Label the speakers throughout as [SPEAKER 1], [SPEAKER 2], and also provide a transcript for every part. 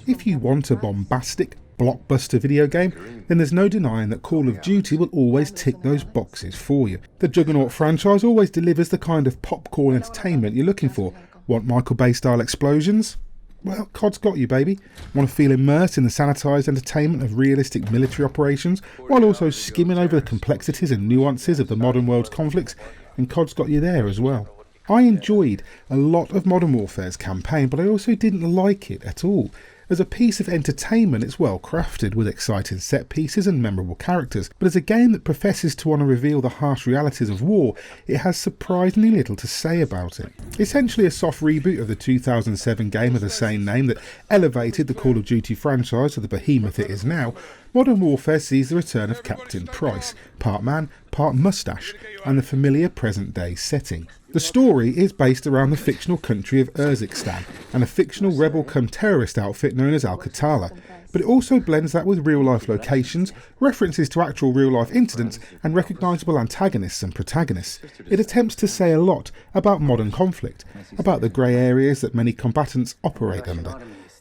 [SPEAKER 1] If you want a bombastic, blockbuster video game, then there's no denying that Call of Duty will always tick those boxes for you. The Juggernaut franchise always delivers the kind of popcorn entertainment you're looking for. Want Michael Bay style explosions? Well, COD's got you, baby. Want to feel immersed in the sanitised entertainment of realistic military operations, while also skimming over the complexities and nuances of the modern world's conflicts? And COD's got you there as well. I enjoyed a lot of Modern Warfare's campaign, but I also didn't like it at all. As a piece of entertainment, it's well crafted, with exciting set pieces and memorable characters, but as a game that professes to want to reveal the harsh realities of war, it has surprisingly little to say about it. Essentially a soft reboot of the 2007 game of the same name that elevated the Call of Duty franchise to the behemoth it is now, Modern Warfare sees the return of Captain Price, part man, part moustache, and the familiar present-day setting. The story is based around the fictional country of Urzikstan and a fictional rebel-cum-terrorist outfit known as Al-Qatala, but it also blends that with real-life locations, references to actual real-life incidents, and recognisable antagonists and protagonists. It attempts to say a lot about modern conflict, about the grey areas that many combatants operate under,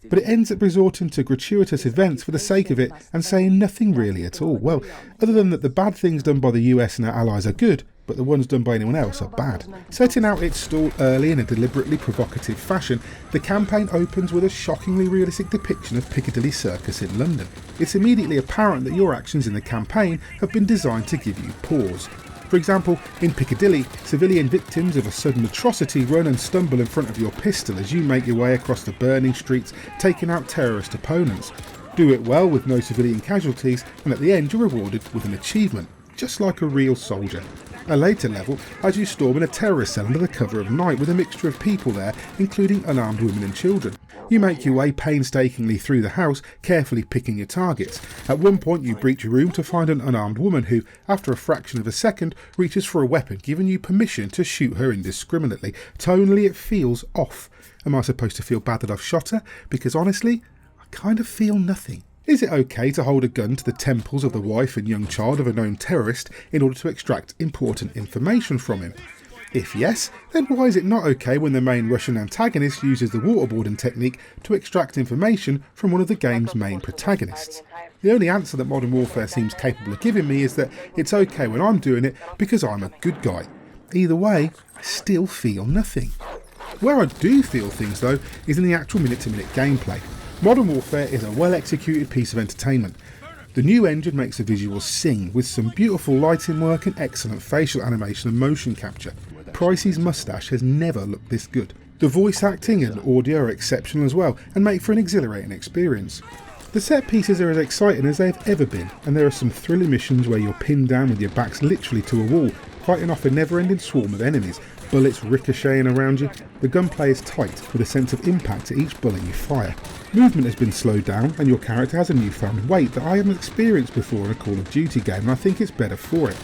[SPEAKER 1] but it ends up resorting to gratuitous events for the sake of it and saying nothing really at all. Well, other than that the bad things done by the US and our allies are good, but the ones done by anyone else are bad. Setting out its stall early in a deliberately provocative fashion, the campaign opens with a shockingly realistic depiction of Piccadilly Circus in London. It's immediately apparent that your actions in the campaign have been designed to give you pause. For example, in Piccadilly, civilian victims of a sudden atrocity run and stumble in front of your pistol as you make your way across the burning streets, taking out terrorist opponents. Do it well with no civilian casualties, and at the end you're rewarded with an achievement, just like a real soldier. A later level has you storming a terrorist cell under the cover of night with a mixture of people there, including unarmed women and children. You make your way painstakingly through the house, carefully picking your targets. At one point you breach a room to find an unarmed woman who, after a fraction of a second, reaches for a weapon, giving you permission to shoot her indiscriminately. Tonally it feels off. Am I supposed to feel bad that I've shot her? Because honestly, I kind of feel nothing. Is it okay to hold a gun to the temples of the wife and young child of a known terrorist in order to extract important information from him? If yes, then why is it not okay when the main Russian antagonist uses the waterboarding technique to extract information from one of the game's main protagonists? The only answer that Modern Warfare seems capable of giving me is that it's okay when I'm doing it because I'm a good guy. Either way, I still feel nothing. Where I do feel things though is in the actual minute-to-minute gameplay. Modern Warfare is a well-executed piece of entertainment. The new engine makes the visuals sing, with some beautiful lighting work and excellent facial animation and motion capture. Pricey's moustache has never looked this good. The voice acting and audio are exceptional as well, and make for an exhilarating experience. The set pieces are as exciting as they've ever been, and there are some thrilling missions where you're pinned down with your backs literally to a wall, fighting off a never-ending swarm of enemies, bullets ricocheting around you. The gunplay is tight, with a sense of impact to each bullet you fire. Movement has been slowed down, and your character has a newfound weight that I haven't experienced before in a Call of Duty game, and I think it's better for it.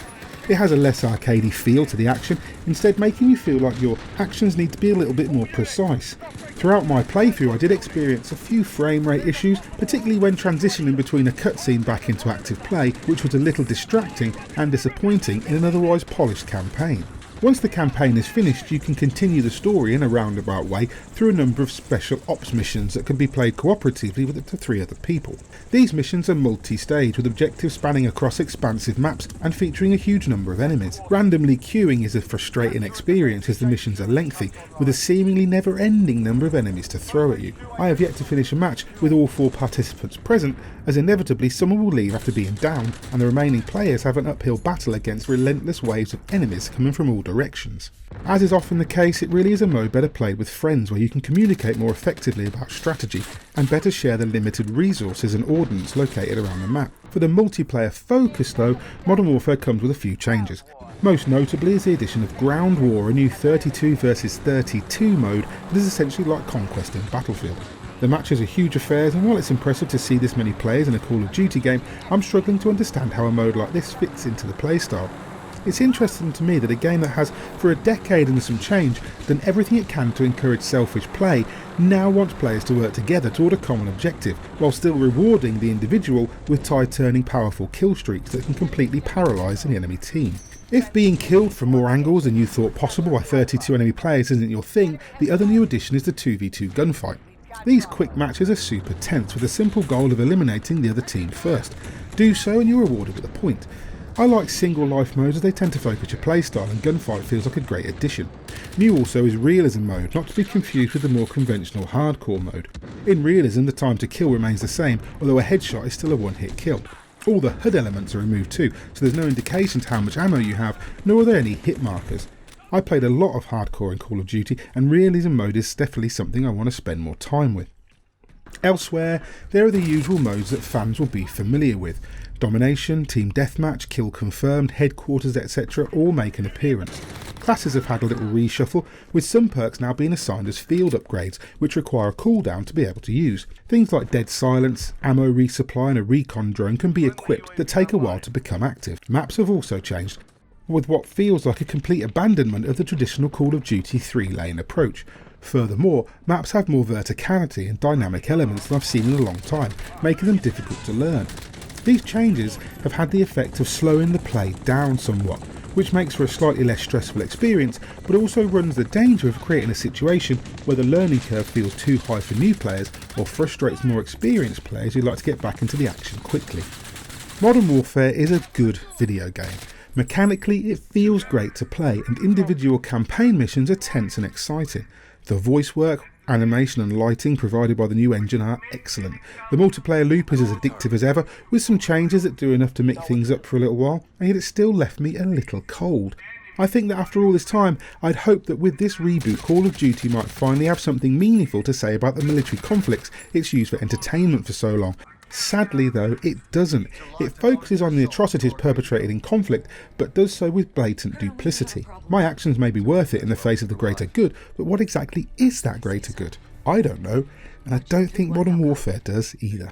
[SPEAKER 1] It has a less arcadey feel to the action, instead making you feel like your actions need to be a little bit more precise. Throughout my playthrough I did experience a few frame rate issues, particularly when transitioning between a cutscene back into active play, which was a little distracting and disappointing in an otherwise polished campaign. Once the campaign is finished, you can continue the story in a roundabout way through a number of special ops missions that can be played cooperatively with up to 3 other people. These missions are multi-stage, with objectives spanning across expansive maps and featuring a huge number of enemies. Randomly queuing is a frustrating experience as the missions are lengthy, with a seemingly never-ending number of enemies to throw at you. I have yet to finish a match with all 4 participants present, as inevitably someone will leave after being down, and the remaining players have an uphill battle against relentless waves of enemies coming from all directions. As is often the case, it really is a mode better played with friends, where you can communicate more effectively about strategy and better share the limited resources and ordnance located around the map. For the multiplayer focus though, Modern Warfare comes with a few changes. Most notably is the addition of Ground War, a new 32 versus 32 mode that is essentially like Conquest in Battlefield. The matches are huge affairs, and while it's impressive to see this many players in a Call of Duty game, I'm struggling to understand how a mode like this fits into the playstyle. It's interesting to me that a game that has, for a decade and some change, done everything it can to encourage selfish play, now wants players to work together toward a common objective, while still rewarding the individual with tide-turning powerful kill streaks that can completely paralyse an enemy team. If being killed from more angles than you thought possible by 32 enemy players isn't your thing, the other new addition is the 2v2 gunfight. These quick matches are super tense with the simple goal of eliminating the other team first. Do so and you're rewarded with a point. I like single life modes as they tend to focus your playstyle, and gunfight feels like a great addition. New also is realism mode, not to be confused with the more conventional hardcore mode. In realism the time to kill remains the same, although a headshot is still a one-hit kill. All the HUD elements are removed too, so there's no indication to how much ammo you have, nor are there any hit markers. I played a lot of hardcore in Call of Duty, and realism mode is definitely something I want to spend more time with. Elsewhere, there are the usual modes that fans will be familiar with. Domination, Team Deathmatch, Kill Confirmed, Headquarters, etc. all make an appearance. Classes have had a little reshuffle, with some perks now being assigned as field upgrades, which require a cooldown to be able to use. Things like Dead Silence, ammo resupply and a recon drone can be equipped that take a while to become active. Maps have also changed, with what feels like a complete abandonment of the traditional Call of Duty 3-lane approach. Furthermore, maps have more verticality and dynamic elements than I've seen in a long time, making them difficult to learn. These changes have had the effect of slowing the play down somewhat, which makes for a slightly less stressful experience, but also runs the danger of creating a situation where the learning curve feels too high for new players or frustrates more experienced players who like to get back into the action quickly. Modern Warfare is a good video game. Mechanically, it feels great to play, and individual campaign missions are tense and exciting. The voice work, animation and lighting provided by the new engine are excellent. The multiplayer loop is as addictive as ever, with some changes that do enough to mix things up for a little while, and yet it still left me a little cold. I think that after all this time, I'd hoped that with this reboot, Call of Duty might finally have something meaningful to say about the military conflicts it's used for entertainment for so long. Sadly though, it doesn't. It focuses on the atrocities perpetrated in conflict, but does so with blatant duplicity. My actions may be worth it in the face of the greater good, but what exactly is that greater good? I don't know, and I don't think Modern Warfare does either.